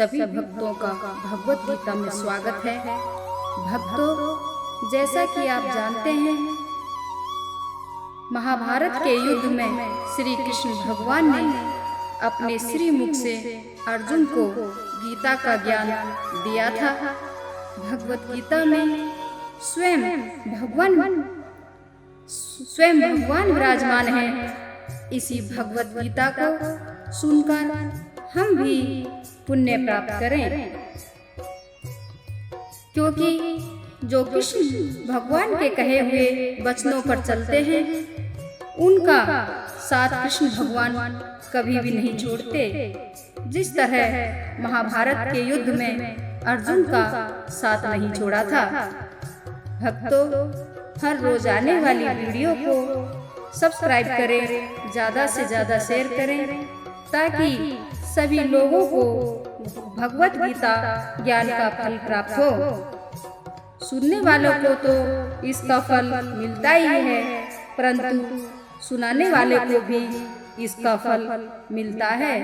सभी भक्तों का भगवत गीता में स्वागत है। भक्तों, जैसा कि आप जानते हैं, महाभारत के युद्ध में श्री कृष्ण भगवान ने अपने श्री मुख से अर्जुन को गीता का ज्ञान दिया था। भगवत गीता में स्वयं भगवान विराजमान हैं। इसी भगवत गीता को सुनकर हम भी पुण्य प्राप्त करें, क्योंकि जो कृष्ण भगवान के कहे हुए वचनों पर चलते हैं उनका साथ कृष्ण भगवान कभी भी नहीं छोड़ते। जिस तरह महाभारत के युद्ध में अर्जुन का साथ नहीं छोड़ा था। भक्तों, हर रोज आने वाली वीडियो को सब्सक्राइब करें, ज़्यादा से ज़्यादा शेयर करें, ताकि सभी लोगों को भगवत गीता ज्ञान का फल प्राप्त हो। सुनने वालों को तो इसका फल मिलता ही है, परंतु सुनाने वाले को भी इसका फल मिलता है।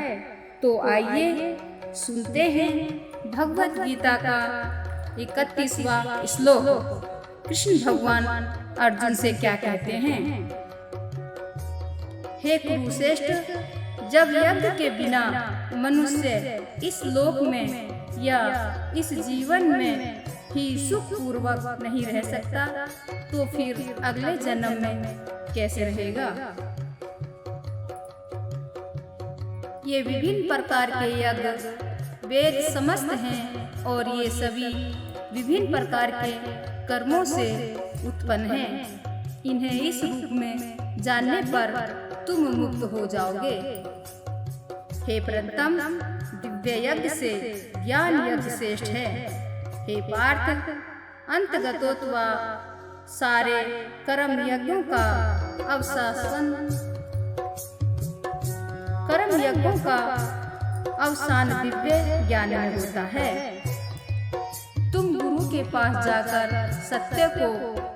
तो आइए सुनते हैं भगवत गीता का 31वां श्लोक। कृष्ण भगवान अर्जुन से क्या कहते हैं? हे कुरुश्रेष्ठ, जब यज्ञ के बिना मनुष्य इस लोक में या इस जीवन में ही सुख पूर्वक नहीं रह सकता, तो फिर अगले जन्म में कैसे रहेगा? ये विभिन्न प्रकार के यज्ञ वेद समस्त हैं और ये सभी विभिन्न प्रकार के कर्मों से उत्पन्न हैं। इन्हें इस रूप में जानने पर तुम मुक्त हो जाओगे। हे प्रियतम, दिव्य यज्ञ से ज्ञान यज्ञ श्रेष्ठ है। हे पार्थ, अंतगतोत्वा सारे कर्म यज्ञों का अवसान दिव्य ज्ञान में होता है। तुम गुरु के पास जाकर सत्य को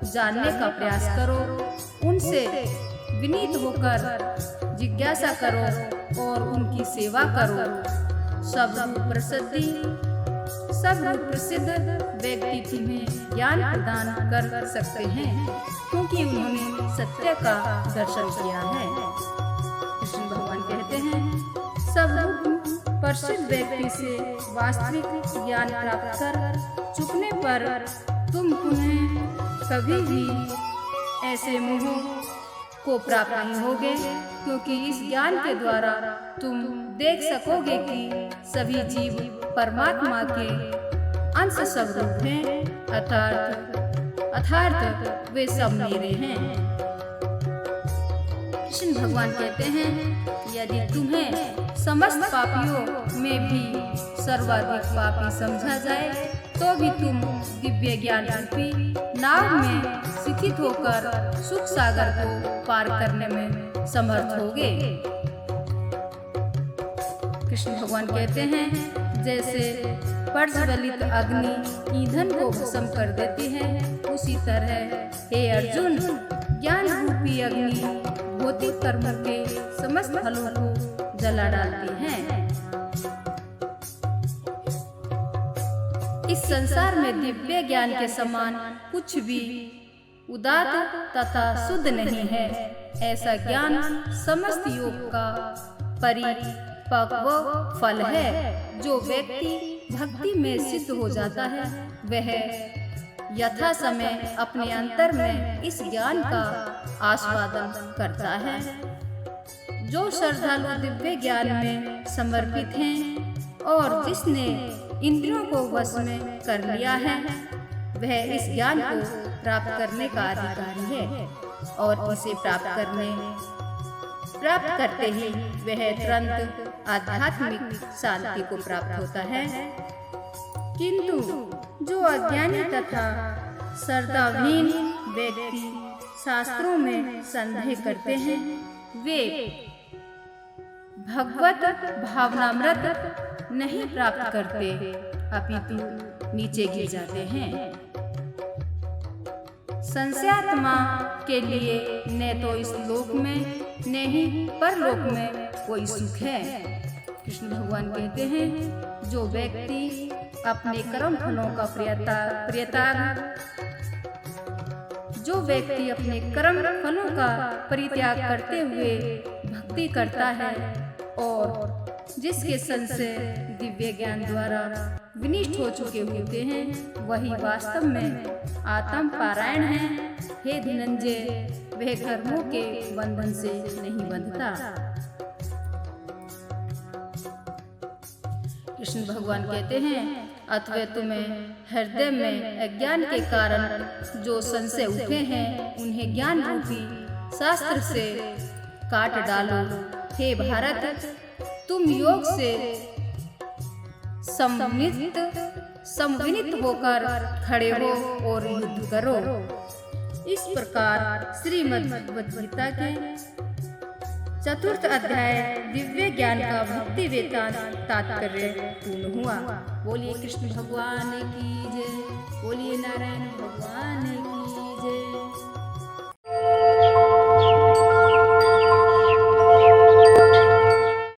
जानने का प्रयास करो, उनसे विनीत होकर जिज्ञासा करो और उनकी सेवा करो। सब रूप प्रसिद्ध व्यक्ति तुम्हें ज्ञान प्रदान कर सकते हैं, क्योंकि उन्होंने सत्य का दर्शन किया है। कृष्ण भगवान कहते हैं, सब रूप प्रसिद्ध व्यक्ति से वास्तविक ज्ञान प्राप्त कर चुकने पर तुम पुनः कभी भी ऐसे मोह को प्राप्त नहीं होगे, क्योंकि इस ज्ञान के द्वारा तुम देख सकोगे कि सभी जीव परमात्मा के अंश स्वरूप हैं, अर्थात वे सब मेरे हैं। कृष्ण भगवान कहते हैं, यदि तुम्हें समस्त पापियों में भी सर्वाधिक पापी समझा जाए, तो भी तुम दिव्य ज्ञान रूपी नाव में स्थित होकर सुख सागर को पार करने में समर्थ होगे। कृष्ण भगवान कहते हैं, जैसे प्रज्वलित अग्नि ईंधन को भस्म कर देती है, उसी तरह हे अर्जुन, ज्ञान रूपी अग्नि भौतिक कर्मों के समस्त फलों को जला डालती है। इस संसार में दिव्य ज्ञान के समान कुछ भी उदात्त तथा शुद्ध नहीं है। ऐसा ज्ञान समस्त योग का परिपक्व फल है। जो व्यक्ति भक्ति में सिद्ध हो जाता है, वह यथा समय अपने अंतर में इस ज्ञान का आस्वादन करता है। जो श्रद्धालु दिव्य ज्ञान में समर्पित हैं और जिसने इंद्रियों को वश में कर लिया है, वह इस ज्ञान को प्राप्त करने का अधिकारी है और इसे प्राप्त करते ही वह तुरंत आध्यात्मिक शांति को प्राप्त होता है। किंतु जो अज्ञानी तथा श्रद्धाहीन व्यक्ति शास्त्रों में संदेह करते हैं, वे भगवत भावनामृत नहीं प्राप्त करते, अपितु नीचे गिर जाते हैं। संशयात्मा के लिए न तो इस लोक में न ही परलोक में कोई सुख है। कृष्ण भगवान कहते हैं, जो व्यक्ति अपने कर्म फलों का परित्याग करते हुए भक्ति करता है और जिसके संशय दिव्य ज्ञान द्वारा विनिष्ट हो चुके होते हैं, वही वास्तव में आत्म पारायण है। हे धनंजय, वह कर्मों के बंधन से नहीं बंधता। कृष्ण भगवान कहते हैं, अतः तुम्हें हृदय में अज्ञान के कारण जो संशय उठे हैं, उन्हें ज्ञान रूपी शास्त्र से काट डालो। हे भारत, तुम योग से संविनित होकर खड़े हो और युद्ध करो। इस प्रकार श्रीमद् भगवद गीता के 4th अध्याय दिव्य ज्ञान का भक्ति वेदांत तात्पर्य पूर्ण हुआ। बोलिए कृष्ण भगवान की जय।